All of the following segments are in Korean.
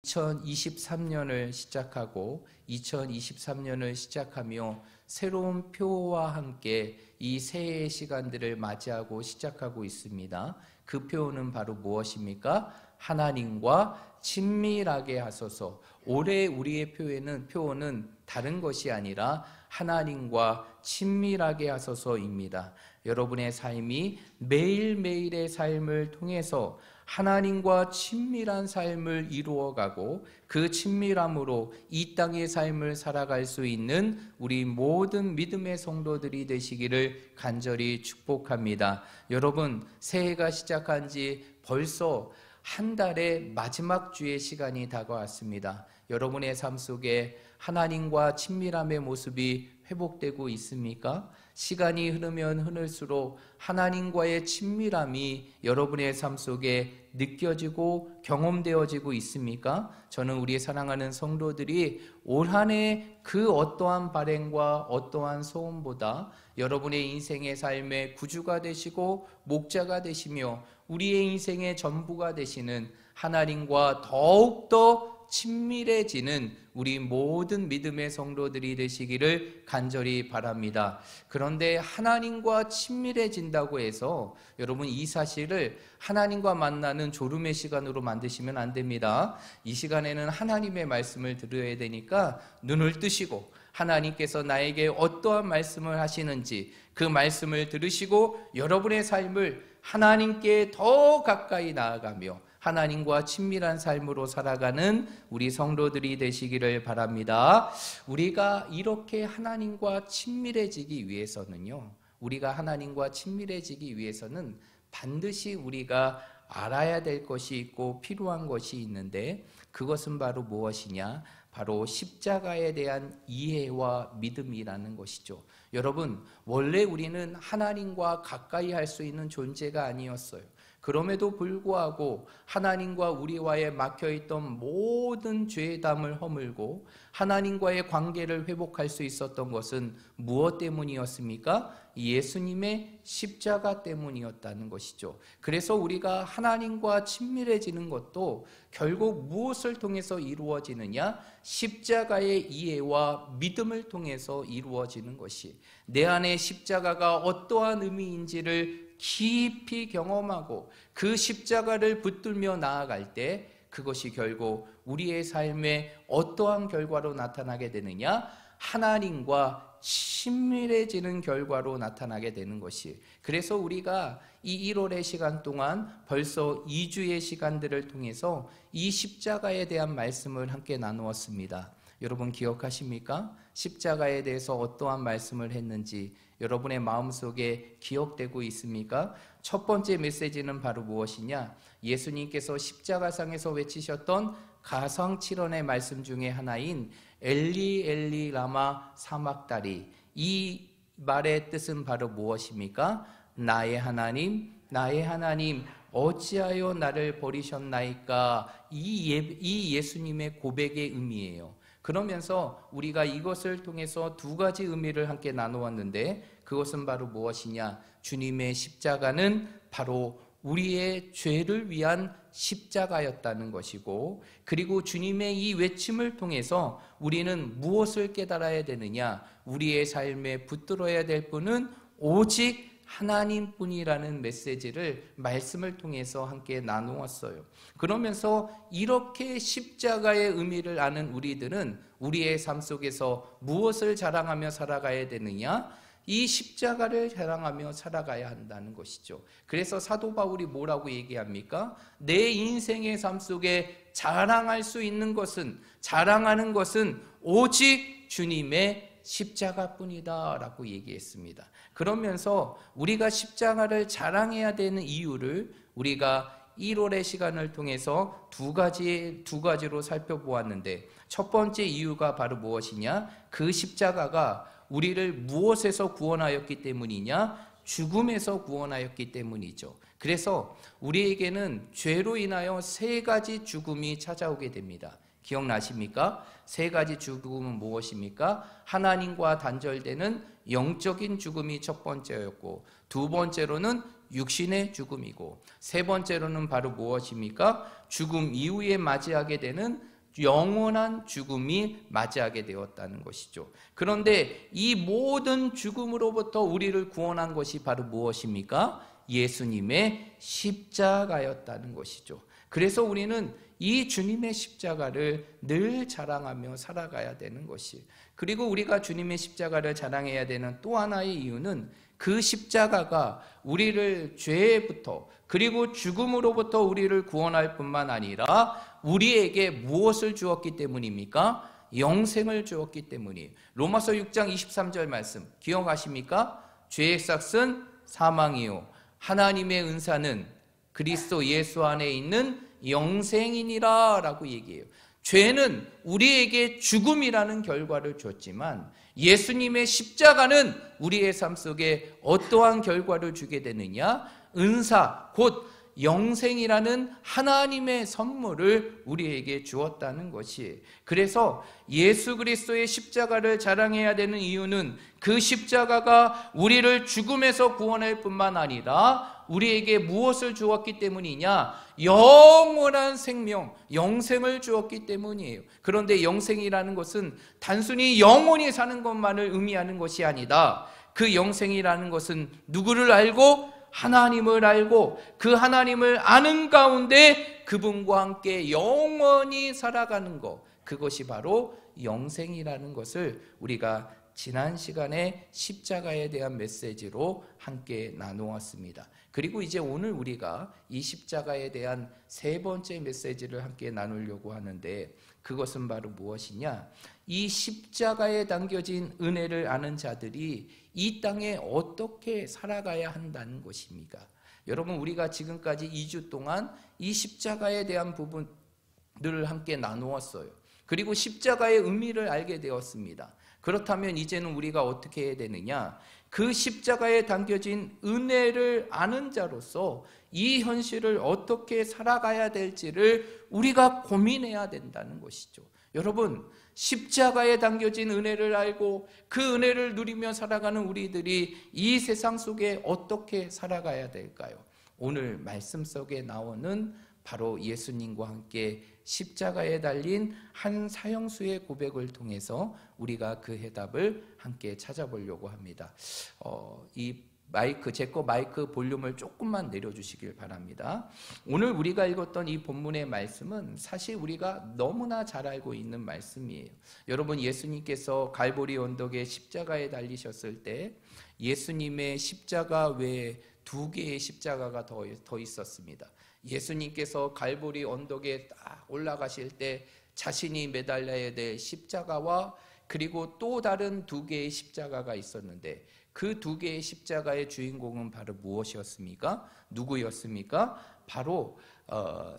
2023년을 시작하며 새로운 표어와 함께 이 새해의 시간들을 맞이하고 시작하고 있습니다. 그 표어는 바로 무엇입니까? 하나님과 친밀하게 하소서. 올해 우리의 표어는 다른 것이 아니라 하나님과 친밀하게 하소서입니다. 여러분의 삶이 매일매일의 삶을 통해서 하나님과 친밀한 삶을 이루어가고 그 친밀함으로 이 땅의 삶을 살아갈 수 있는 우리 모든 믿음의 성도들이 되시기를 간절히 축복합니다. 여러분, 새해가 시작한 지 벌써 한 달의 마지막 주의 시간이 다가왔습니다. 여러분의 삶 속에 하나님과 친밀함의 모습이 회복되고 있습니까? 시간이 흐르면 흐를수록 하나님과의 친밀함이 여러분의 삶 속에 느껴지고 경험되어지고 있습니까? 저는 우리 사랑하는 성도들이 올 한 해 그 어떠한 발행과 어떠한 소원보다 여러분의 인생의 삶의 구주가 되시고 목자가 되시며 우리의 인생의 전부가 되시는 하나님과 더욱더 친밀해지는 우리 모든 믿음의 성도들이 되시기를 간절히 바랍니다. 그런데 하나님과 친밀해진다고 해서 여러분 이 사실을 하나님과 만나는 졸음의 시간으로 만드시면 안 됩니다. 이 시간에는 하나님의 말씀을 들어야 되니까 눈을 뜨시고 하나님께서 나에게 어떠한 말씀을 하시는지 그 말씀을 들으시고 여러분의 삶을 하나님께 더 가까이 나아가며 하나님과 친밀한 삶으로 살아가는 우리 성도들이 되시기를 바랍니다. 우리가 이렇게 하나님과 친밀해지기 위해서는 반드시 우리가 알아야 될 것이 있고 필요한 것이 있는데 그것은 바로 무엇이냐? 바로 십자가에 대한 이해와 믿음이라는 것이죠. 여러분, 원래 우리는 하나님과 가까이 할 수 있는 존재가 아니었어요. 그럼에도 불구하고 하나님과 우리와의 막혀있던 모든 죄의 담을 허물고 하나님과의 관계를 회복할 수 있었던 것은 무엇 때문이었습니까? 예수님의 십자가 때문이었다는 것이죠. 그래서 우리가 하나님과 친밀해지는 것도 결국 무엇을 통해서 이루어지느냐? 십자가의 이해와 믿음을 통해서 이루어지는 것이, 내 안에 십자가가 어떠한 의미인지를 깊이 경험하고 그 십자가를 붙들며 나아갈 때 그것이 결국 우리의 삶에 어떠한 결과로 나타나게 되느냐? 하나님과 친밀해지는 결과로 나타나게 되는 것이. 그래서 우리가 이 1월의 시간 동안 벌써 2주의 시간들을 통해서 이 십자가에 대한 말씀을 함께 나누었습니다. 여러분 기억하십니까? 십자가에 대해서 어떠한 말씀을 했는지 여러분의 마음속에 기억되고 있습니까? 첫 번째 메시지는 바로 무엇이냐? 예수님께서 십자가상에서 외치셨던 가상칠언의 말씀 중에 하나인 엘리 엘리 라마 사막다리, 이 말의 뜻은 바로 무엇입니까? 나의 하나님 어찌하여 나를 버리셨나이까? 이 예수님의 고백의 의미예요. 그러면서 우리가 이것을 통해서 두 가지 의미를 함께 나누었는데 그것은 바로 무엇이냐? 주님의 십자가는 바로 우리의 죄를 위한 십자가였다는 것이고, 그리고 주님의 이 외침을 통해서 우리는 무엇을 깨달아야 되느냐? 우리의 삶에 붙들어야 될 분은 오직 하나님뿐이라는 메시지를 말씀을 통해서 함께 나누었어요. 그러면서 이렇게 십자가의 의미를 아는 우리들은 우리의 삶 속에서 무엇을 자랑하며 살아가야 되느냐? 이 십자가를 자랑하며 살아가야 한다는 것이죠. 그래서 사도 바울이 뭐라고 얘기합니까? 내 인생의 삶 속에 자랑하는 것은 오직 주님의 십자가뿐이다 라고 얘기했습니다. 그러면서 우리가 십자가를 자랑해야 되는 이유를 우리가 1월의 시간을 통해서 두 가지로 살펴보았는데, 첫 번째 이유가 바로 무엇이냐? 그 십자가가 우리를 무엇에서 구원하였기 때문이냐? 죽음에서 구원하였기 때문이죠. 그래서 우리에게는 죄로 인하여 세 가지 죽음이 찾아오게 됩니다. 기억나십니까? 세 가지 죽음은 무엇입니까? 하나님과 단절되는 영적인 죽음이 첫 번째였고, 두 번째로는 육신의 죽음이고, 세 번째로는 바로 무엇입니까? 죽음 이후에 맞이하게 되는 영원한 죽음이 맞이하게 되었다는 것이죠. 그런데 이 모든 죽음으로부터 우리를 구원한 것이 바로 무엇입니까? 예수님의 십자가였다는 것이죠. 그래서 우리는 이 주님의 십자가를 늘 자랑하며 살아가야 되는 것이, 그리고 우리가 주님의 십자가를 자랑해야 되는 또 하나의 이유는 그 십자가가 우리를 죄부터 그리고 죽음으로부터 우리를 구원할 뿐만 아니라 우리에게 무엇을 주었기 때문입니까? 영생을 주었기 때문이에요. 로마서 6장 23절 말씀 기억하십니까? 죄의 삭은 사망이요 하나님의 은사는 그리스도 예수 안에 있는 영생이니라 라고 얘기해요. 죄는 우리에게 죽음이라는 결과를 줬지만 예수님의 십자가는 우리의 삶 속에 어떠한 결과를 주게 되느냐? 은사, 곧 영생이라는 하나님의 선물을 우리에게 주었다는 것이, 그래서 예수 그리스도의 십자가를 자랑해야 되는 이유는 그 십자가가 우리를 죽음에서 구원할 뿐만 아니라 우리에게 무엇을 주었기 때문이냐? 영원한 생명, 영생을 주었기 때문이에요. 그런데 영생이라는 것은 단순히 영원히 사는 것만을 의미하는 것이 아니다. 그 영생이라는 것은 누구를 알고? 하나님을 알고 그 하나님을 아는 가운데 그분과 함께 영원히 살아가는 것, 그것이 바로 영생이라는 것을 우리가 지난 시간에 십자가에 대한 메시지로 함께 나누었습니다. 그리고 이제 오늘 우리가 이 십자가에 대한 세 번째 메시지를 함께 나누려고 하는데, 그것은 바로 무엇이냐? 이 십자가에 담겨진 은혜를 아는 자들이 이 땅에 어떻게 살아가야 한다는 것입니까? 여러분, 우리가 지금까지 2주 동안 이 십자가에 대한 부분들을 함께 나누었어요. 그리고 십자가의 의미를 알게 되었습니다. 그렇다면 이제는 우리가 어떻게 해야 되느냐? 그 십자가에 담겨진 은혜를 아는 자로서 이 현실을 어떻게 살아가야 될지를 우리가 고민해야 된다는 것이죠. 여러분, 십자가에 담겨진 은혜를 알고 그 은혜를 누리며 살아가는 우리들이 이 세상 속에 어떻게 살아가야 될까요? 오늘 말씀 속에 나오는 바로 예수님과 함께 십자가에 달린 한 사형수의 고백을 통해서 우리가 그 해답을 함께 찾아보려고 합니다. 제 거 마이크 볼륨을 조금만 내려주시길 바랍니다. 오늘 우리가 읽었던 이 본문의 말씀은 사실 우리가 너무나 잘 알고 있는 말씀이에요. 여러분, 예수님께서 갈보리 언덕에 십자가에 달리셨을 때 예수님의 십자가 외에 2개의 십자가가 더 있었습니다. 예수님께서 갈보리 언덕에 딱 올라가실 때 자신이 매달려야 될 십자가와 그리고 또 다른 2개의 십자가가 있었는데, 그 2개의 십자가의 주인공은 바로 무엇이었습니까? 누구였습니까? 바로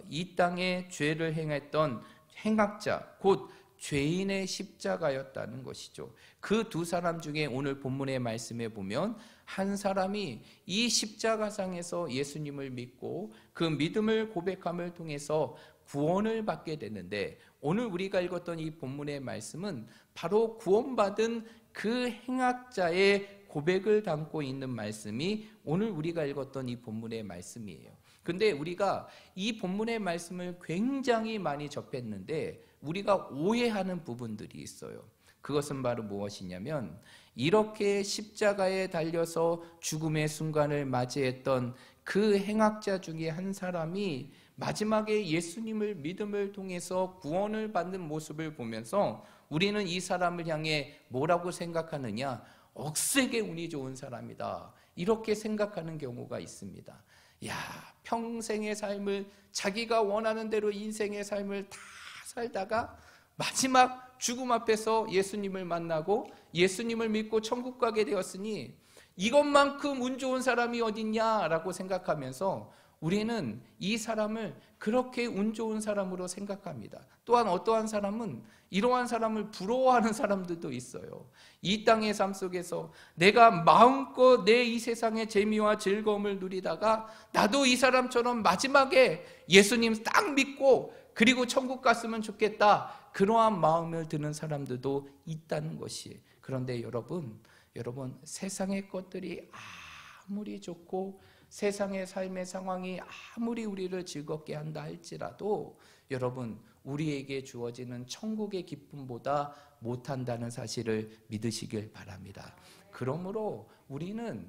이 땅에 죄를 행했던 행악자, 곧 죄인의 십자가였다는 것이죠. 그 2 사람 중에 오늘 본문의 말씀에 보면 한 사람이 이 십자가상에서 예수님을 믿고 그 믿음을 고백함을 통해서 구원을 받게 되는데, 오늘 우리가 읽었던 이 본문의 말씀은 바로 구원받은 그 행악자의 고백을 담고 있는 말씀이 오늘 우리가 읽었던 이 본문의 말씀이에요. 근데 우리가 이 본문의 말씀을 굉장히 많이 접했는데 우리가 오해하는 부분들이 있어요. 그것은 바로 무엇이냐면, 이렇게 십자가에 달려서 죽음의 순간을 맞이했던 그 행악자 중에 한 사람이 마지막에 예수님을 믿음을 통해서 구원을 받는 모습을 보면서 우리는 이 사람을 향해 뭐라고 생각하느냐? 억세게 운이 좋은 사람이다, 이렇게 생각하는 경우가 있습니다. 야, 평생의 삶을 자기가 원하는 대로 인생의 삶을 다 살다가 마지막 죽음 앞에서 예수님을 만나고 예수님을 믿고 천국 가게 되었으니 이것만큼 운 좋은 사람이 어딨냐라고 생각하면서 우리는 이 사람을 그렇게 운 좋은 사람으로 생각합니다. 또한 어떠한 사람은 이러한 사람을 부러워하는 사람들도 있어요. 이 땅의 삶 속에서 내가 마음껏 내 이 세상의 재미와 즐거움을 누리다가 나도 이 사람처럼 마지막에 예수님 딱 믿고 그리고 천국 갔으면 좋겠다, 그러한 마음을 드는 사람들도 있다는 것이. 그런데 여러분, 세상의 것들이 아무리 좋고 세상의 삶의 상황이 아무리 우리를 즐겁게 한다 할지라도 여러분, 우리에게 주어지는 천국의 기쁨보다 못한다는 사실을 믿으시길 바랍니다. 그러므로 우리는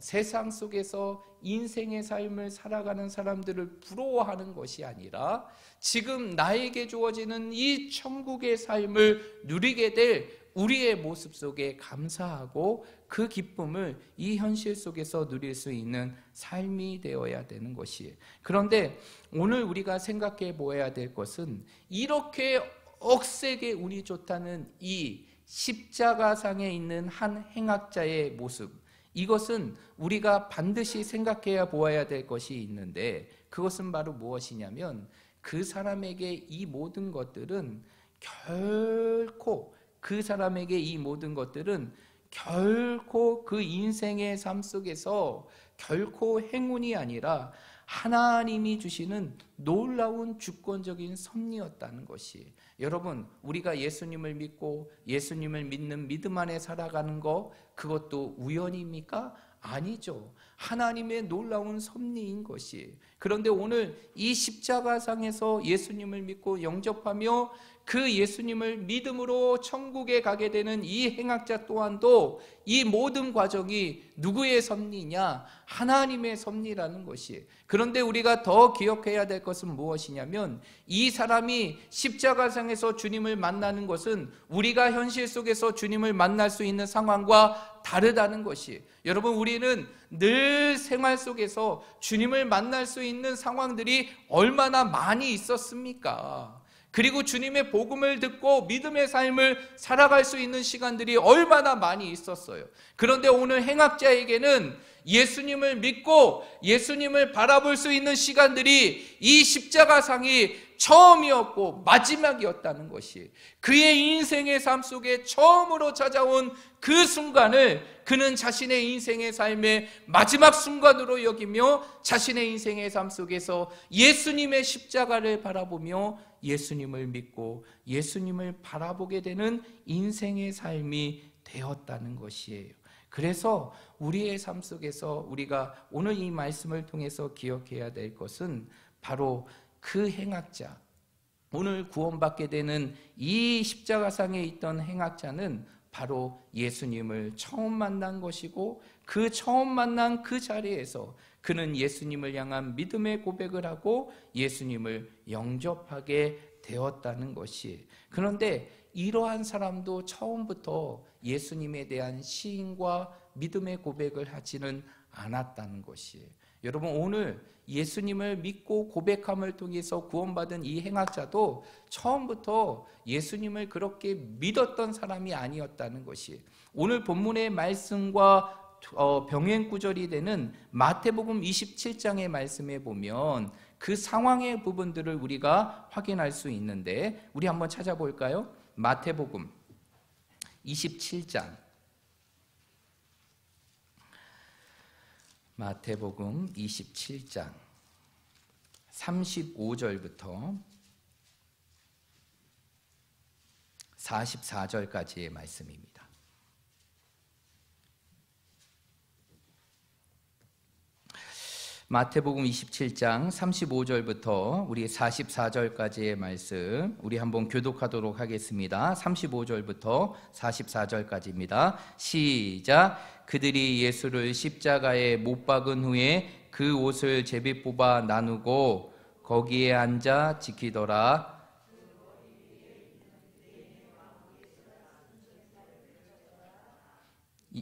세상 속에서 인생의 삶을 살아가는 사람들을 부러워하는 것이 아니라 지금 나에게 주어지는 이 천국의 삶을 누리게 될 우리의 모습 속에 감사하고 그 기쁨을 이 현실 속에서 누릴 수 있는 삶이 되어야 되는 것이에요. 그런데 오늘 우리가 생각해 보아야 될 것은 이렇게 억세게 운이 좋다는 이 십자가상에 있는 한 행악자의 모습, 이것은 우리가 반드시 생각해야 보아야 될 것이 있는데 그것은 바로 무엇이냐면 그 사람에게 이 모든 것들은 결코 그 인생의 삶 속에서 결코 행운이 아니라 하나님이 주시는 놀라운 주권적인 섭리였다는 것이, 여러분, 우리가 예수님을 믿고 예수님을 믿는 믿음 안에 살아가는 거, 그것도 우연입니까? 아니죠. 하나님의 놀라운 섭리인 것이. 그런데 오늘 이 십자가상에서 예수님을 믿고 영접하며 그 예수님을 믿음으로 천국에 가게 되는 이 행악자 또한도 이 모든 과정이 누구의 섭리냐? 하나님의 섭리라는 것이. 그런데 우리가 더 기억해야 될 것은 무엇이냐면 이 사람이 십자가상에서 주님을 만나는 것은 우리가 현실 속에서 주님을 만날 수 있는 상황과 다르다는 것이. 여러분, 우리는 늘 생활 속에서 주님을 만날 수 있는 상황들이 얼마나 많이 있었습니까? 그리고 주님의 복음을 듣고 믿음의 삶을 살아갈 수 있는 시간들이 얼마나 많이 있었어요. 그런데 오늘 행악자에게는 예수님을 믿고 예수님을 바라볼 수 있는 시간들이 이 십자가상이 처음이었고 마지막이었다는 것이, 그의 인생의 삶 속에 처음으로 찾아온 그 순간을 그는 자신의 인생의 삶의 마지막 순간으로 여기며 자신의 인생의 삶 속에서 예수님의 십자가를 바라보며 예수님을 믿고 예수님을 바라보게 되는 인생의 삶이 되었다는 것이에요. 그래서 우리의 삶 속에서 우리가 오늘 이 말씀을 통해서 기억해야 될 것은 바로 그 행악자, 오늘 구원받게 되는 이 십자가상에 있던 행악자는 바로 예수님을 처음 만난 것이고, 그 처음 만난 그 자리에서 그는 예수님을 향한 믿음의 고백을 하고 예수님을 영접하게 되었다는 것이. 그런데 이러한 사람도 처음부터 예수님에 대한 시인과 믿음의 고백을 하지는 않았다는 것이. 여러분, 오늘 예수님을 믿고 고백함을 통해서 구원받은 이 행악자도 처음부터 예수님을 그렇게 믿었던 사람이 아니었다는 것이. 오늘 본문의 말씀과 병행 구절이 되는 마태복음 27장의 말씀에 보면 그 상황의 부분들을 우리가 확인할 수 있는데, 우리 한번 찾아볼까요? 마태복음 27장, 마태복음 27장 35절부터 44절까지의 말씀입니다. 마태복음 27장 35절부터 우리 44절까지의 말씀, 우리 한번 교독하도록 하겠습니다. 35절부터 44절까지입니다. 시작. 그들이 예수를 십자가에 못 박은 후에 그 옷을 제비 뽑아 나누고 거기에 앉아 지키더라.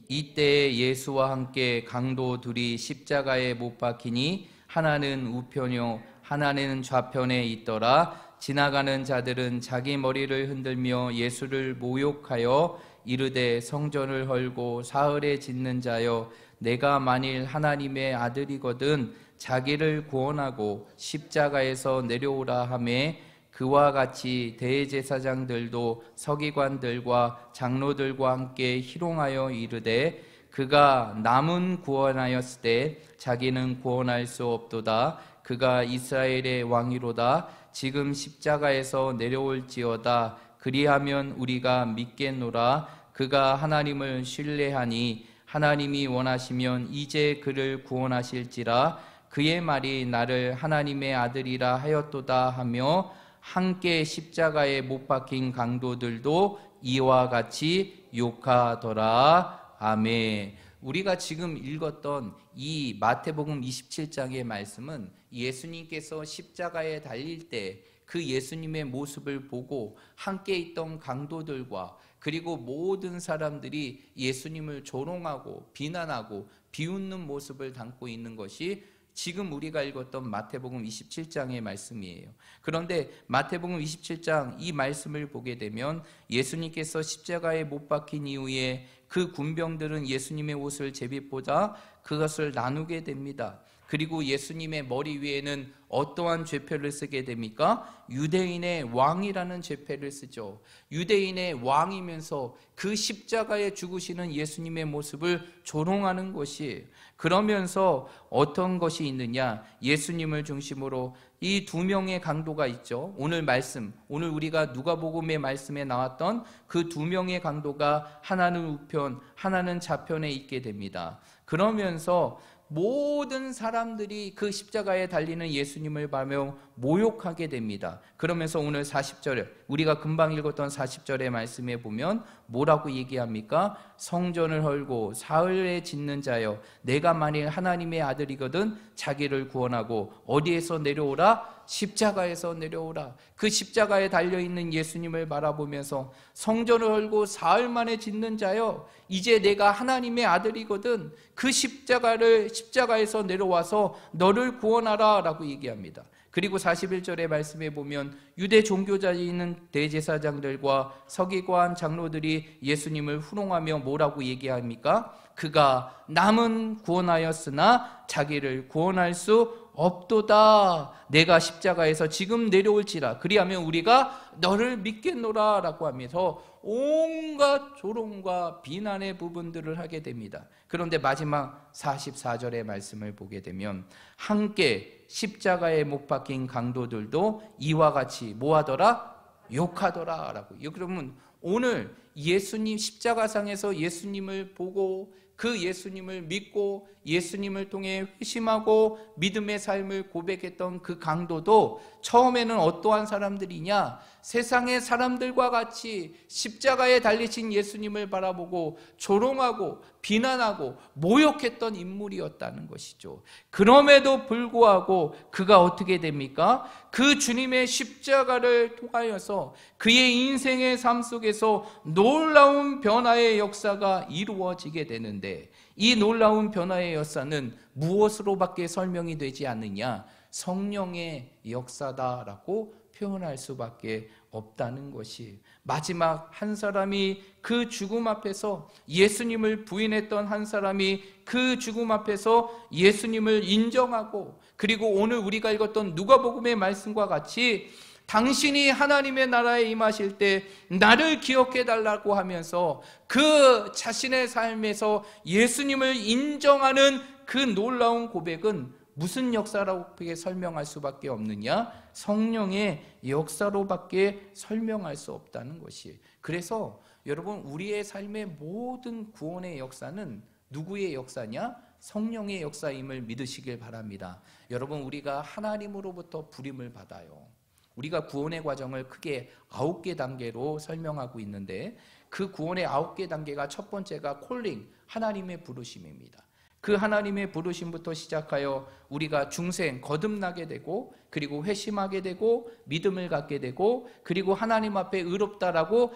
이때 예수와 함께 강도 둘이 십자가에 못 박히니 하나는 우편요 하나는 좌편에 있더라. 지나가는 자들은 자기 머리를 흔들며 예수를 모욕하여 이르되 성전을 헐고 사흘에 짓는 자여, 내가 만일 하나님의 아들이거든 자기를 구원하고 십자가에서 내려오라 하매, 그와 같이 대제사장들도 서기관들과 장로들과 함께 희롱하여 이르되 그가 남은 구원하였을 때 자기는 구원할 수 없도다. 그가 이스라엘의 왕이로다. 지금 십자가에서 내려올지어다. 그리하면 우리가 믿겠노라. 그가 하나님을 신뢰하니 하나님이 원하시면 이제 그를 구원하실지라. 그의 말이 나를 하나님의 아들이라 하였도다 하며 함께 십자가에 못 박힌 강도들도 이와 같이 욕하더라. 아멘. 우리가 지금 읽었던 이 마태복음 27장의 말씀은 예수님께서 십자가에 달릴 때 그 예수님의 모습을 보고 함께 있던 강도들과 그리고 모든 사람들이 예수님을 조롱하고 비난하고 비웃는 모습을 담고 있는 것이 지금 우리가 읽었던 마태복음 27장의 말씀이에요. 그런데 마태복음 27장 이 말씀을 보게 되면 예수님께서 십자가에 못 박힌 이후에 그 군병들은 예수님의 옷을 제비보다 그것을 나누게 됩니다. 그리고 예수님의 머리 위에는 어떠한 죄표를 쓰게 됩니까? 유대인의 왕이라는 죄표를 쓰죠. 유대인의 왕이면서 그 십자가에 죽으시는 예수님의 모습을 조롱하는 것이, 그러면서 어떤 것이 있느냐? 예수님을 중심으로 이 두 명의 강도가 있죠. 오늘 말씀, 오늘 우리가 누가복음의 말씀에 나왔던 그 두 명의 강도가 하나는 우편, 하나는 좌편에 있게 됩니다. 그러면서 모든 사람들이 그 십자가에 달리는 예수님을 보며 모욕하게 됩니다. 그러면서 오늘 40절에 우리가 금방 읽었던 40절의 말씀에 보면 뭐라고 얘기합니까? 성전을 헐고 사흘에 짓는 자여, 내가 만일 하나님의 아들이거든 자기를 구원하고 어디에서 내려오라? 십자가에서 내려오라. 그 십자가에 달려있는 예수님을 바라보면서 성전을 헐고 사흘 만에 짓는 자여, 이제 내가 하나님의 아들이거든 그 십자가에서 내려와서 너를 구원하라 라고 얘기합니다. 그리고 41절의 말씀에 보면 유대 종교자에 있는 대제사장들과 서기관 장로들이 예수님을 후롱하며 뭐라고 얘기합니까? 그가 남은 구원하였으나 자기를 구원할 수 없도다. 내가 십자가에서 지금 내려올지라 그리하면 우리가 너를 믿겠노라 라고 하면서 온갖 조롱과 비난의 부분들을 하게 됩니다. 그런데 마지막 44절의 말씀을 보게 되면 함께 십자가에 못 박힌 강도들도 이와 같이 뭐하더라? 욕하더라 라고. 그러면 오늘 예수님 십자가상에서 예수님을 보고 그 예수님을 믿고 예수님을 통해 회심하고 믿음의 삶을 고백했던 그 강도도 처음에는 어떠한 사람들이냐? 세상의 사람들과 같이 십자가에 달리신 예수님을 바라보고 조롱하고 비난하고 모욕했던 인물이었다는 것이죠. 그럼에도 불구하고 그가 어떻게 됩니까? 그 주님의 십자가를 통하여서 그의 인생의 삶 속에서 놀라운 변화의 역사가 이루어지게 되는데, 이 놀라운 변화의 역사는 무엇으로밖에 설명이 되지 않느냐? 성령의 역사다라고 표현할 수밖에 없다는 것이, 마지막 한 사람이 그 죽음 앞에서 예수님을 부인했던 한 사람이 그 죽음 앞에서 예수님을 인정하고, 그리고 오늘 우리가 읽었던 누가복음의 말씀과 같이 당신이 하나님의 나라에 임하실 때 나를 기억해 달라고 하면서 그 자신의 삶에서 예수님을 인정하는 그 놀라운 고백은 무슨 역사라고 설명할 수밖에 없느냐? 성령의 역사로밖에 설명할 수 없다는 것이. 그래서 여러분, 우리의 삶의 모든 구원의 역사는 누구의 역사냐? 성령의 역사임을 믿으시길 바랍니다. 여러분, 우리가 하나님으로부터 부름을 받아요. 우리가 구원의 과정을 크게 9개 단계로 설명하고 있는데, 그 구원의 9개 단계가 첫 번째가 콜링, 하나님의 부르심입니다. 그 하나님의 부르심부터 시작하여 우리가 중생 거듭나게 되고, 그리고 회심하게 되고, 믿음을 갖게 되고, 그리고 하나님 앞에 의롭다라고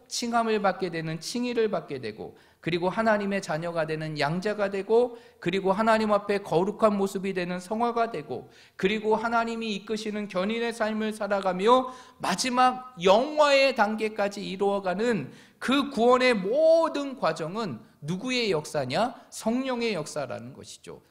칭함을 받게 되는 칭의를 받게 되고, 그리고 하나님의 자녀가 되는 양자가 되고, 그리고 하나님 앞에 거룩한 모습이 되는 성화가 되고, 그리고 하나님이 이끄시는 견인의 삶을 살아가며 마지막 영화의 단계까지 이루어가는 그 구원의 모든 과정은 누구의 역사냐? 성령의 역사라는 것이죠.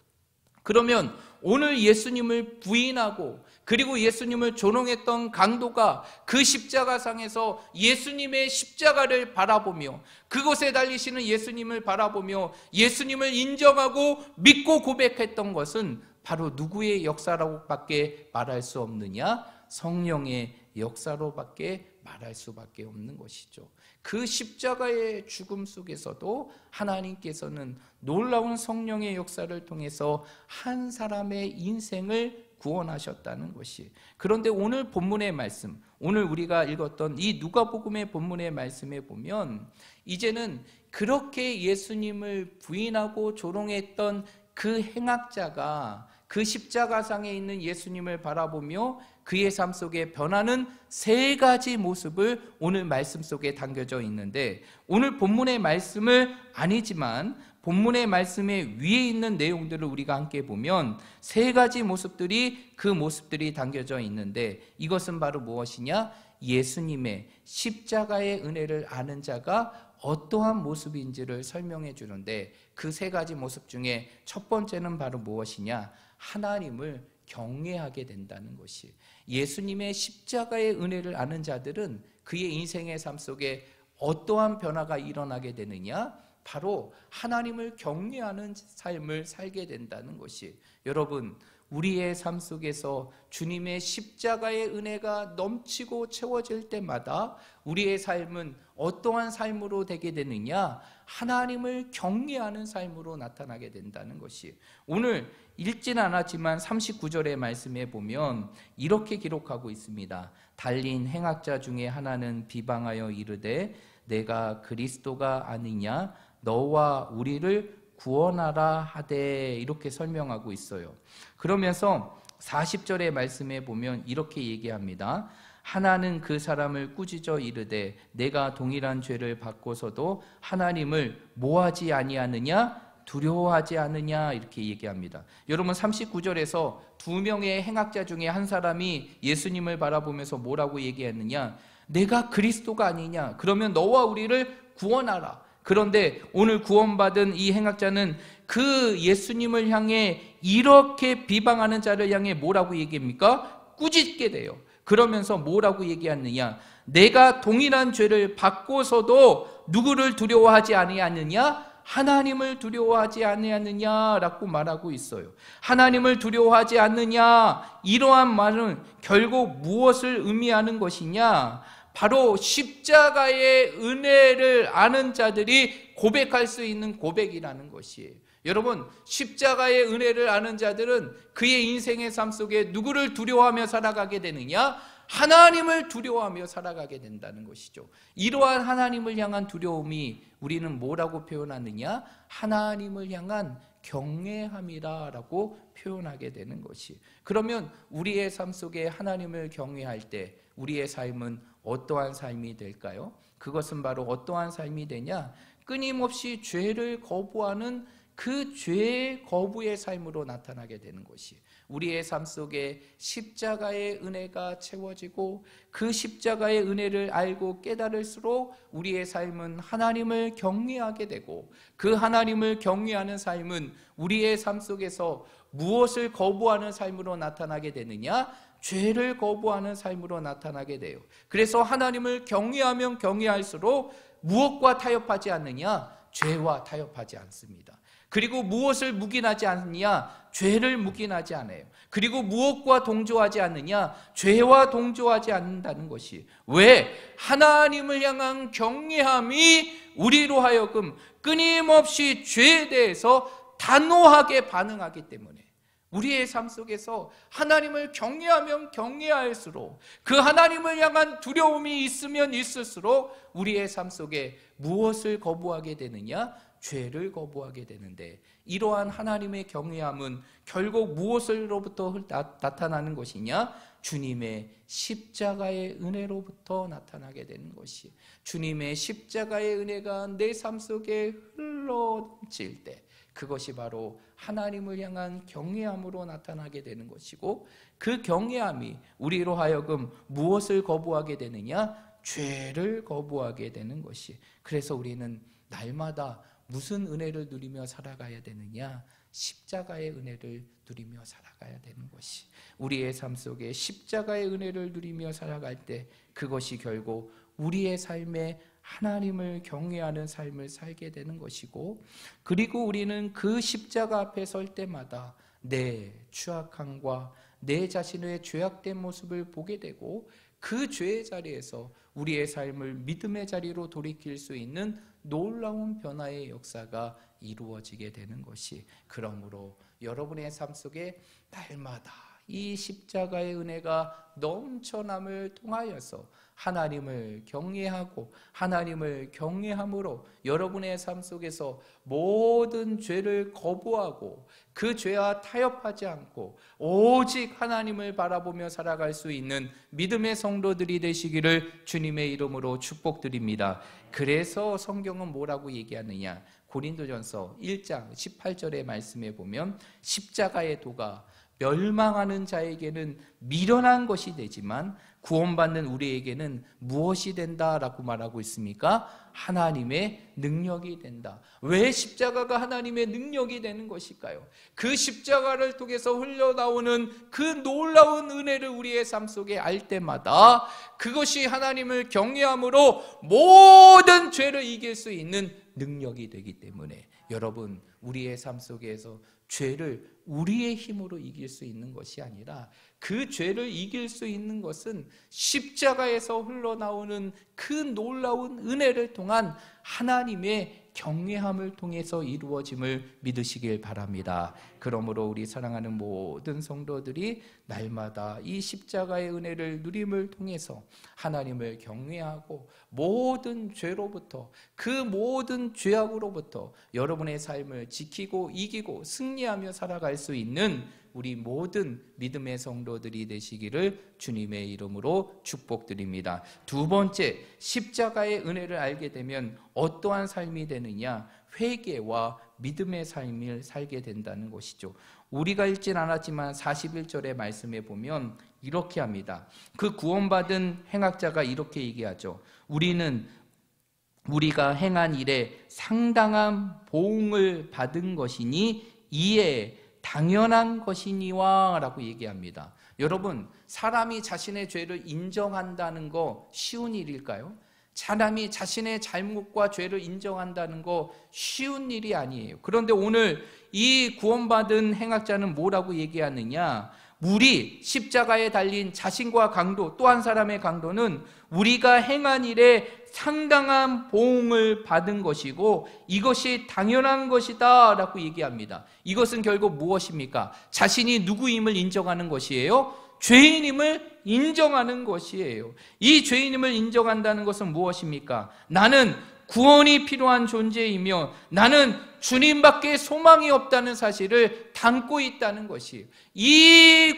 그러면 오늘 예수님을 부인하고 그리고 예수님을 조롱했던 강도가 그 십자가상에서 예수님의 십자가를 바라보며 그곳에 달리시는 예수님을 바라보며 예수님을 인정하고 믿고 고백했던 것은 바로 누구의 역사라고밖에 말할 수 없느냐? 성령의 역사로밖에 말할 수밖에 없는 것이죠. 그 십자가의 죽음 속에서도 하나님께서는 놀라운 성령의 역사를 통해서 한 사람의 인생을 구원하셨다는 것이. 그런데 오늘 본문의 말씀, 오늘 우리가 읽었던 이 누가복음의 본문의 말씀에 보면 이제는 그렇게 예수님을 부인하고 조롱했던 그 행악자가 그 십자가상에 있는 예수님을 바라보며 그의 삶 속에 변하는 세 가지 모습을 오늘 말씀 속에 담겨져 있는데, 오늘 본문의 말씀을 아니지만 본문의 말씀의 위에 있는 내용들을 우리가 함께 보면 세 가지 모습들이 그 모습들이 담겨져 있는데, 이것은 바로 무엇이냐? 예수님의 십자가의 은혜를 아는 자가 어떠한 모습인지를 설명해 주는데, 그 세 가지 모습 중에 첫 번째는 바로 무엇이냐? 하나님을 경외하게 된다는 것이. 예수님의 십자가의 은혜를 아는 자들은 그의 인생의 삶 속에 어떠한 변화가 일어나게 되느냐? 바로 하나님을 경외하는 삶을 살게 된다는 것이. 여러분, 우리의 삶 속에서 주님의 십자가의 은혜가 넘치고 채워질 때마다 우리의 삶은 어떠한 삶으로 되게 되느냐? 하나님을 경외하는 삶으로 나타나게 된다는 것이. 오늘 읽지는 않았지만 39절의 말씀에 보면 이렇게 기록하고 있습니다. 달린 행악자 중에 하나는 비방하여 이르되 내가 그리스도가 아니냐? 너와 우리를 구원하라 하되, 이렇게 설명하고 있어요. 그러면서 40절의 말씀에 보면 이렇게 얘기합니다. 하나는 그 사람을 꾸짖어 이르되 내가 동일한 죄를 받고서도 하나님을 뭐하지 아니하느냐? 두려워하지 않느냐? 이렇게 얘기합니다. 여러분, 39절에서 두 명의 행악자 중에 한 사람이 예수님을 바라보면서 뭐라고 얘기했느냐? 내가 그리스도가 아니냐? 그러면 너와 우리를 구원하라. 그런데 오늘 구원받은 이 행악자는 그 예수님을 향해 이렇게 비방하는 자를 향해 뭐라고 얘기합니까? 꾸짖게 돼요. 그러면서 뭐라고 얘기하느냐? 내가 동일한 죄를 받고서도 누구를 두려워하지 아니하느냐? 하나님을 두려워하지 아니하느냐라고 말하고 있어요. 하나님을 두려워하지 않느냐, 이러한 말은 결국 무엇을 의미하는 것이냐? 바로 십자가의 은혜를 아는 자들이 고백할 수 있는 고백이라는 것이에요. 여러분, 십자가의 은혜를 아는 자들은 그의 인생의 삶 속에 누구를 두려워하며 살아가게 되느냐? 하나님을 두려워하며 살아가게 된다는 것이죠. 이러한 하나님을 향한 두려움이 우리는 뭐라고 표현하느냐? 하나님을 향한 경외함이라고 표현하게 되는 것이. 그러면 우리의 삶 속에 하나님을 경외할 때 우리의 삶은 어떠한 삶이 될까요? 그것은 바로 어떠한 삶이 되냐? 끊임없이 죄를 거부하는 그 죄의 거부의 삶으로 나타나게 되는 것이. 우리의 삶 속에 십자가의 은혜가 채워지고 그 십자가의 은혜를 알고 깨달을수록 우리의 삶은 하나님을 경외하게 되고, 그 하나님을 경외하는 삶은 우리의 삶 속에서 무엇을 거부하는 삶으로 나타나게 되느냐? 죄를 거부하는 삶으로 나타나게 돼요. 그래서 하나님을 경외하면 경외할수록 무엇과 타협하지 않느냐? 죄와 타협하지 않습니다. 그리고 무엇을 묵인하지 않느냐? 죄를 묵인하지 않아요. 그리고 무엇과 동조하지 않느냐? 죄와 동조하지 않는다는 것이. 왜? 하나님을 향한 경외함이 우리로 하여금 끊임없이 죄에 대해서 단호하게 반응하기 때문에, 우리의 삶 속에서 하나님을 경외하면 경외할수록, 그 하나님을 향한 두려움이 있으면 있을수록 우리의 삶 속에 무엇을 거부하게 되느냐? 죄를 거부하게 되는데, 이러한 하나님의 경외함은 결국 무엇으로부터 나타나는 것이냐? 주님의 십자가의 은혜로부터 나타나게 되는 것이. 주님의 십자가의 은혜가 내 삶 속에 흘러넘칠 때 그것이 바로 하나님을 향한 경외함으로 나타나게 되는 것이고, 그 경외함이 우리로 하여금 무엇을 거부하게 되느냐? 죄를 거부하게 되는 것이. 그래서 우리는 날마다 무슨 은혜를 누리며 살아가야 되느냐? 십자가의 은혜를 누리며 살아가야 되는 것이. 우리의 삶 속에 십자가의 은혜를 누리며 살아갈 때 그것이 결국 우리의 삶에 하나님을 경외하는 삶을 살게 되는 것이고, 그리고 우리는 그 십자가 앞에 설 때마다 내 추악함과 내 자신의 죄악된 모습을 보게 되고, 그 죄의 자리에서 우리의 삶을 믿음의 자리로 돌이킬 수 있는 놀라운 변화의 역사가 이루어지게 되는 것이. 그러므로 여러분의 삶 속에 날마다 이 십자가의 은혜가 넘쳐남을 통하여서 하나님을 경외하고 하나님을 경외함으로 여러분의 삶 속에서 모든 죄를 거부하고 그 죄와 타협하지 않고 오직 하나님을 바라보며 살아갈 수 있는 믿음의 성도들이 되시기를 주님의 이름으로 축복드립니다. 그래서 성경은 뭐라고 얘기하느냐? 고린도전서 1장 18절의 말씀에 보면 십자가의 도가 멸망하는 자에게는 미련한 것이 되지만 구원받는 우리에게는 무엇이 된다라고 말하고 있습니까? 하나님의 능력이 된다. 왜 십자가가 하나님의 능력이 되는 것일까요? 그 십자가를 통해서 흘러나오는 그 놀라운 은혜를 우리의 삶 속에 알 때마다 그것이 하나님을 경외함으로 모든 죄를 이길 수 있는 능력이 되기 때문에 여러분, 우리의 삶 속에서 죄를 우리의 힘으로 이길 수 있는 것이 아니라 그 죄를 이길 수 있는 것은 십자가에서 흘러나오는 그 놀라운 은혜를 통한 하나님의 경외함을 통해서 이루어짐을 믿으시길 바랍니다. 그러므로 우리 사랑하는 모든 성도들이 날마다 이 십자가의 은혜를 누림을 통해서 하나님을 경외하고 모든 죄로부터, 그 모든 죄악으로부터 여러분의 삶을 지키고 이기고 승리하며 살아갈 수 있는 우리 모든 믿음의 성도들이 되시기를 주님의 이름으로 축복드립니다. 두 번째, 십자가의 은혜를 알게 되면 어떠한 삶이 되느냐? 회개와 믿음의 삶을 살게 된다는 것이죠. 우리가 읽진 않았지만 41절의 말씀에 보면 이렇게 합니다. 그 구원받은 행악자가 이렇게 얘기하죠. 우리가 행한 일에 상당한 보응을 받은 것이니 이에 당연한 것이니와 라고 얘기합니다. 여러분, 사람이 자신의 죄를 인정한다는 거 쉬운 일일까요? 사람이 자신의 잘못과 죄를 인정한다는 거 쉬운 일이 아니에요. 그런데 오늘 이 구원받은 행악자는 뭐라고 얘기하느냐? 우리 십자가에 달린 자신과 강도, 또 한 사람의 강도는 우리가 행한 일에 상당한 보응을 받은 것이고 이것이 당연한 것이다 라고 얘기합니다. 이것은 결국 무엇입니까? 자신이 누구임을 인정하는 것이에요. 죄인임을 인정하는 것이에요. 이 죄인임을 인정한다는 것은 무엇입니까? 나는 구원이 필요한 존재이며 나는 주님밖에 소망이 없다는 사실을 담고 있다는 것이에요. 이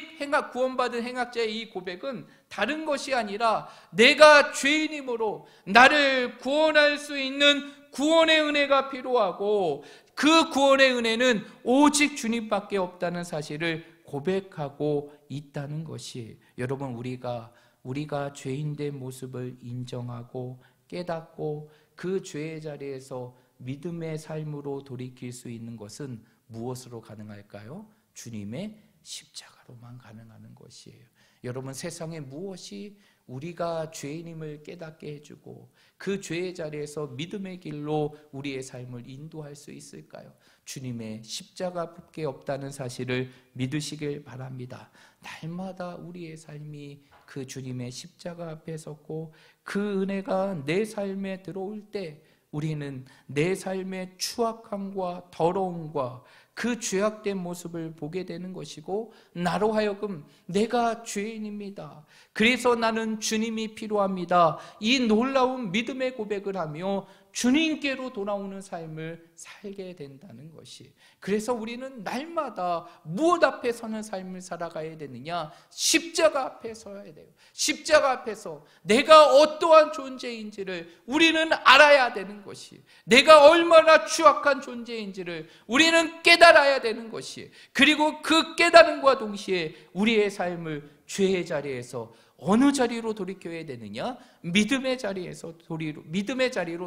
구원받은 행악자의 이 고백은 다른 것이 아니라 내가 죄인이므로 나를 구원할 수 있는 구원의 은혜가 필요하고 그 구원의 은혜는 오직 주님밖에 없다는 사실을 고백하고 있다는 것이에요. 여러분, 우리가 죄인된 모습을 인정하고 깨닫고 그 죄의 자리에서 믿음의 삶으로 돌이킬 수 있는 것은 무엇으로 가능할까요? 주님의 십자가로만 가능한 것이에요. 여러분, 세상에 무엇이 우리가 죄인임을 깨닫게 해주고 그 죄의 자리에서 믿음의 길로 우리의 삶을 인도할 수 있을까요? 주님의 십자가밖에 없다는 사실을 믿으시길 바랍니다. 날마다 우리의 삶이 그 주님의 십자가 앞에 섰고 그 은혜가 내 삶에 들어올 때 우리는 내 삶의 추악함과 더러움과 그 죄악된 모습을 보게 되는 것이고 나로 하여금 내가 죄인입니다. 그래서 나는 주님이 필요합니다. 이 놀라운 믿음의 고백을 하며 주님께로 돌아오는 삶을 살게 된다는 것이. 그래서 우리는 날마다 무엇 앞에 서는 삶을 살아가야 되느냐? 십자가 앞에 서야 돼요. 십자가 앞에서 내가 어떠한 존재인지를 우리는 알아야 되는 것이. 내가 얼마나 추악한 존재인지를 우리는 깨달아야 되는 것이. 그리고 그 깨달음과 동시에 우리의 삶을 죄의 자리에서 어느 자리로 돌이켜야 되느냐? 믿음의 자리로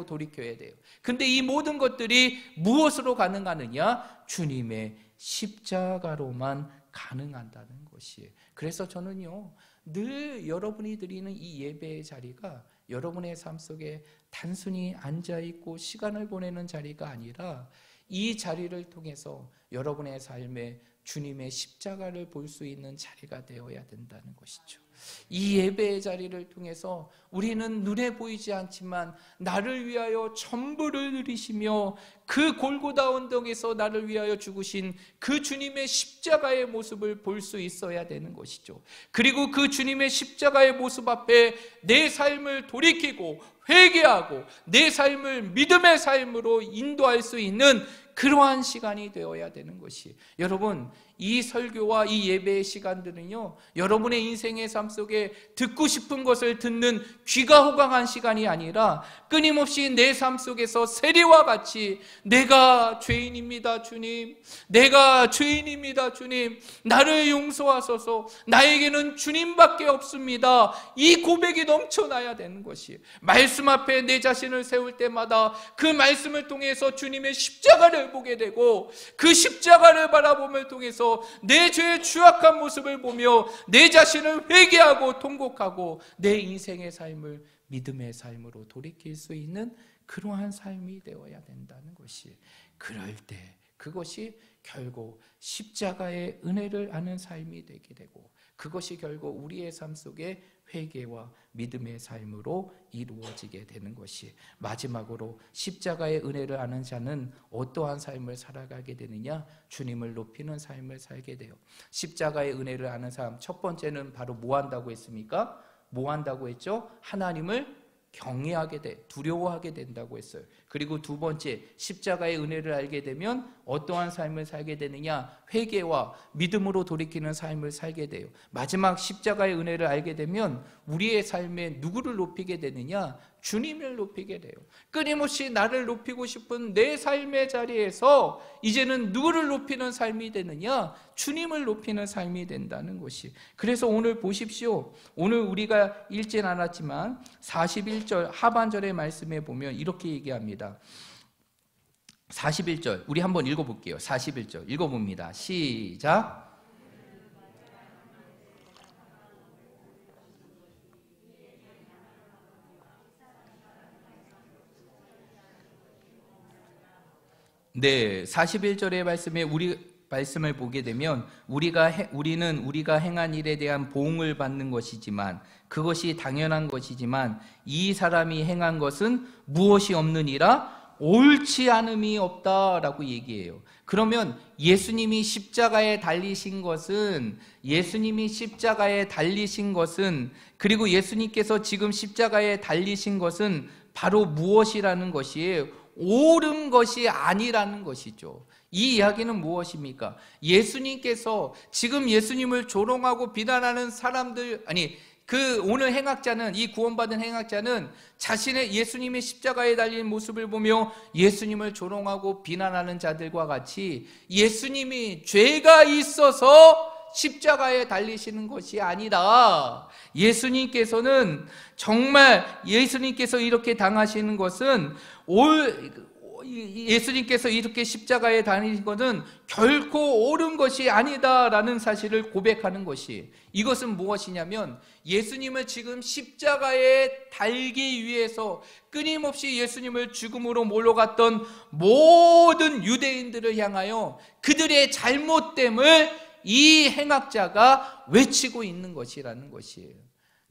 돌이켜야 돼요. 근데 이 모든 것들이 무엇으로 가능하느냐? 주님의 십자가로만 가능한다는 것이에요. 그래서 저는요, 늘 여러분이 드리는 이 예배의 자리가 여러분의 삶 속에 단순히 앉아있고 시간을 보내는 자리가 아니라 이 자리를 통해서 여러분의 삶에 주님의 십자가를 볼 수 있는 자리가 되어야 된다는 것이죠. 이 예배의 자리를 통해서 우리는 눈에 보이지 않지만 나를 위하여 전부를 누리시며 그 골고다 언덕에서 나를 위하여 죽으신 그 주님의 십자가의 모습을 볼 수 있어야 되는 것이죠. 그리고 그 주님의 십자가의 모습 앞에 내 삶을 돌이키고 회개하고 내 삶을 믿음의 삶으로 인도할 수 있는 그러한 시간이 되어야 되는 것이, 여러분 이 설교와 이 예배의 시간들은요, 여러분의 인생의 삶 속에 듣고 싶은 것을 듣는 귀가 호강한 시간이 아니라 끊임없이 내 삶 속에서 세리와 같이 내가 죄인입니다 주님, 내가 죄인입니다 주님, 나를 용서하소서, 나에게는 주님밖에 없습니다, 이 고백이 넘쳐나야 되는 것이, 말씀 앞에 내 자신을 세울 때마다 그 말씀을 통해서 주님의 십자가를 보게 되고 그 십자가를 바라봄을 통해서 내 죄의 추악한 모습을 보며 내 자신을 회개하고 통곡하고 내 인생의 삶을 믿음의 삶으로 돌이킬 수 있는 그러한 삶이 되어야 된다는 것이, 그럴 때 그것이 결국 십자가의 은혜를 아는 삶이 되게 되고 그것이 결국 우리의 삶 속에 회개와 믿음의 삶으로 이루어지게 되는 것이, 마지막으로 십자가의 은혜를 아는 자는 어떠한 삶을 살아가게 되느냐? 주님을 높이는 삶을 살게 돼요. 십자가의 은혜를 아는 사람, 첫 번째는 바로 뭐 한다고 했습니까? 뭐 한다고 했죠? 하나님을 경외하게 돼, 두려워하게 된다고 했어요. 그리고 두 번째, 십자가의 은혜를 알게 되면 어떠한 삶을 살게 되느냐? 회개와 믿음으로 돌이키는 삶을 살게 돼요. 마지막 십자가의 은혜를 알게 되면 우리의 삶에 누구를 높이게 되느냐? 주님을 높이게 돼요. 끊임없이 나를 높이고 싶은 내 삶의 자리에서 이제는 누구를 높이는 삶이 되느냐? 주님을 높이는 삶이 된다는 것이. 그래서 오늘 보십시오. 오늘 우리가 읽진 않았지만 41절 하반절의 말씀에 보면 이렇게 얘기합니다. 41절 우리 한번 읽어볼게요. 41절 읽어봅니다. 시작. 네, 41절의 말씀에 우리 말씀을 보게 되면 우리는 우리가 행한 일에 대한 보응을 받는 것이지만, 그것이 당연한 것이지만 이 사람이 행한 것은 무엇이 없느니라? 옳지 않음이 없다라고 얘기해요. 그러면 예수님이 십자가에 달리신 것은 그리고 예수님께서 지금 십자가에 달리신 것은 바로 무엇이라는 것이에요? 옳은 것이 아니라는 것이죠. 이 이야기는 무엇입니까? 예수님께서 지금 예수님을 조롱하고 비난하는 사람들, 오늘 행악자는, 이 구원받은 행악자는 자신의 예수님의 십자가에 달린 모습을 보며 예수님을 조롱하고 비난하는 자들과 같이 예수님이 죄가 있어서 십자가에 달리시는 것이 아니라, 예수님께서는 정말 예수님께서 이렇게 당하시는 것은 예수님께서 이렇게 십자가에 달리신 것은 결코 옳은 것이 아니다라는 사실을 고백하는 것이, 이것은 무엇이냐면 예수님을 지금 십자가에 달기 위해서 끊임없이 예수님을 죽음으로 몰러갔던 모든 유대인들을 향하여 그들의 잘못됨을 이 행악자가 외치고 있는 것이라는 것이에요.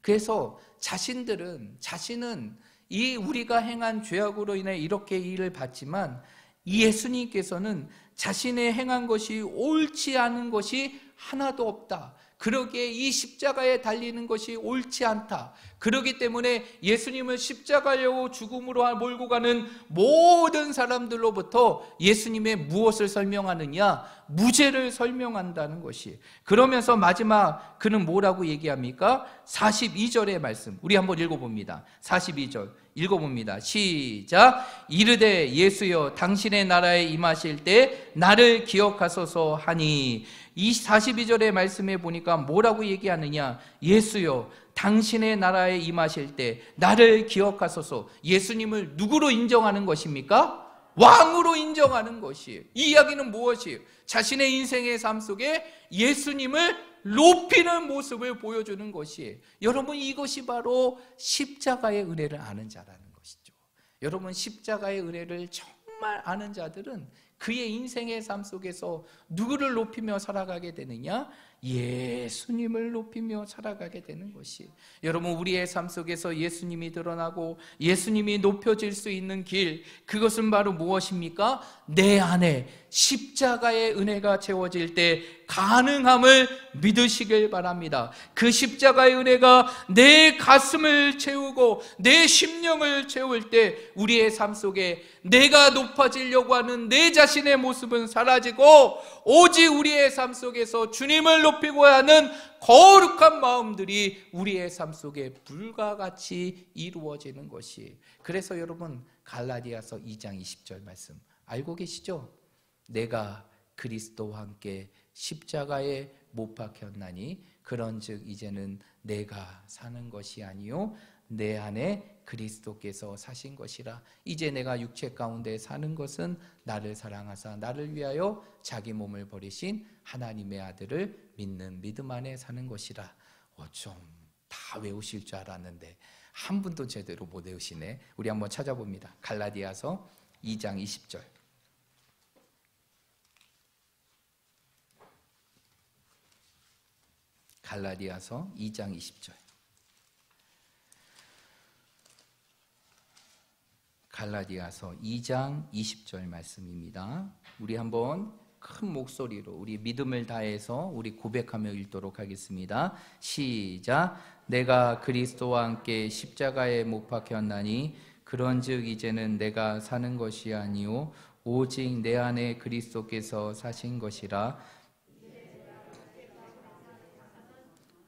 그래서 자신은 이 우리가 행한 죄악으로 인해 이렇게 일을 받지만, 예수님께서는 자신의 행한 것이 옳지 않은 것이 하나도 없다, 그러기에 이 십자가에 달리는 것이 옳지 않다, 그렇기 때문에 예수님을 십자가로 죽음으로 몰고 가는 모든 사람들로부터 예수님의 무엇을 설명하느냐? 무죄를 설명한다는 것이. 그러면서 마지막 그는 뭐라고 얘기합니까? 42절의 말씀 우리 한번 읽어봅니다. 42절 읽어봅니다. 시작. 이르되 예수여 당신의 나라에 임하실 때 나를 기억하소서 하니, 이 42절의 말씀에 보니까 뭐라고 얘기하느냐? 예수여 당신의 나라에 임하실 때 나를 기억하소서. 예수님을 누구로 인정하는 것입니까? 왕으로 인정하는 것이에요. 이 이야기는 무엇이에요? 자신의 인생의 삶 속에 예수님을 높이는 모습을 보여주는 것이에요. 여러분, 이것이 바로 십자가의 은혜를 아는 자라는 것이죠. 여러분, 십자가의 은혜를 정말 아는 자들은 그의 인생의 삶 속에서 누구를 높이며 살아가게 되느냐? 예수님을 높이며 살아가게 되는 것이, 여러분 우리의 삶 속에서 예수님이 드러나고 예수님이 높여질 수 있는 길, 그것은 바로 무엇입니까? 내 안에 십자가의 은혜가 채워질 때 가능함을 믿으시길 바랍니다. 그 십자가의 은혜가 내 가슴을 채우고 내 심령을 채울 때 우리의 삶 속에 내가 높아지려고 하는 내 자신의 모습은 사라지고 오직 우리의 삶 속에서 주님을 높이고 하는 거룩한 마음들이 우리의 삶 속에 불과 같이 이루어지는 것이, 그래서 여러분 갈라디아서 2장 20절 말씀 알고 계시죠? 내가 그리스도와 함께 십자가에 못 박혔나니 그런즉 이제는 내가 사는 것이 아니요 내 안에 그리스도께서 사신 것이라. 이제 내가 육체 가운데 사는 것은 나를 사랑하사 나를 위하여 자기 몸을 버리신 하나님의 아들을 믿는 믿음 안에 사는 것이라. 좀 다 외우실 줄 알았는데 한 분도 제대로 못 외우시네. 우리 한번 찾아봅니다. 갈라디아서 2장 20절. 갈라디아서 2장 20절. 갈라디아서 2장 20절 말씀입니다. 우리 한번 큰 목소리로 우리 믿음을 다해서 우리 고백하며 읽도록 하겠습니다. 시작. 내가 그리스도와 함께 십자가에 못 박혔나니 그런즉 이제는 내가 사는 것이 아니요 오직 내 안에 그리스도께서 사신 것이라.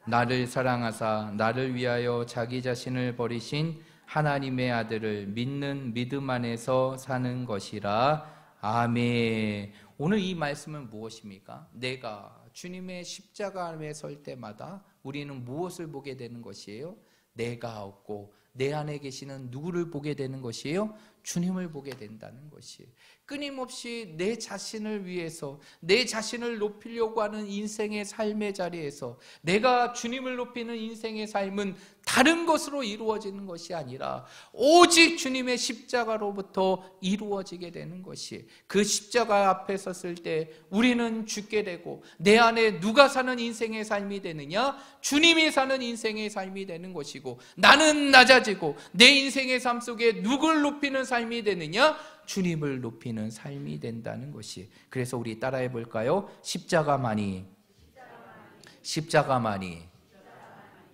나를 사랑하사 나를 위하여 자기 자신을 버리신 하나님의 아들을 믿는 믿음 안에서 사는 것이라. 아멘. 오늘 이 말씀은 무엇입니까? 내가 주님의 십자가 앞에 설 때마다 우리는 무엇을 보게 되는 것이에요? 내가 없고 내 안에 계시는 누구를 보게 되는 것이에요? 주님을 보게 된다는 것이, 끊임없이 내 자신을 위해서 내 자신을 높이려고 하는 인생의 삶의 자리에서 내가 주님을 높이는 인생의 삶은 다른 것으로 이루어지는 것이 아니라 오직 주님의 십자가로부터 이루어지게 되는 것이, 그 십자가 앞에 섰을 때 우리는 죽게 되고 내 안에 누가 사는 인생의 삶이 되느냐? 주님이 사는 인생의 삶이 되는 것이고, 나는 낮아지고 내 인생의 삶 속에 누굴 높이는 삶이 되느냐? 주님을 높이는 삶이 된다는 것이. 그래서 우리 따라해 볼까요? 십자가만이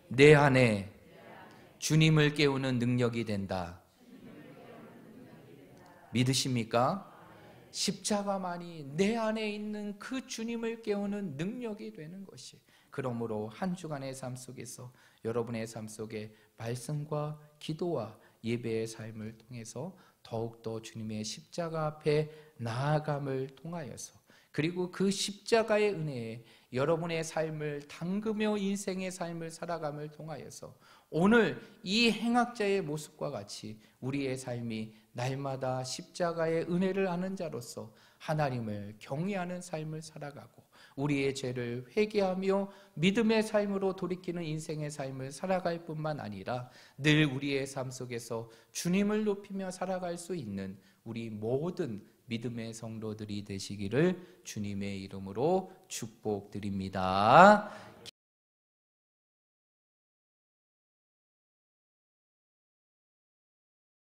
내 안에 주님을 깨우는 능력이 된다. 믿으십니까? 십자가만이 내 안에 있는 그 주님을 깨우는 능력이 되는 것이. 그러므로 한 주간의 삶 속에서 여러분의 삶 속에 말씀과 기도와 예배의 삶을 통해서 더욱더 주님의 십자가 앞에 나아감을 통하여서, 그리고 그 십자가의 은혜에 여러분의 삶을 담그며 인생의 삶을 살아감을 통하여서 오늘 이 행악자의 모습과 같이 우리의 삶이 날마다 십자가의 은혜를 아는 자로서 하나님을 경외하는 삶을 살아가고 우리의 죄를 회개하며 믿음의 삶으로 돌이키는 인생의 삶을 살아갈 뿐만 아니라 늘 우리의 삶 속에서 주님을 높이며 살아갈 수 있는 우리 모든 믿음의 성도들이 되시기를 주님의 이름으로 축복드립니다.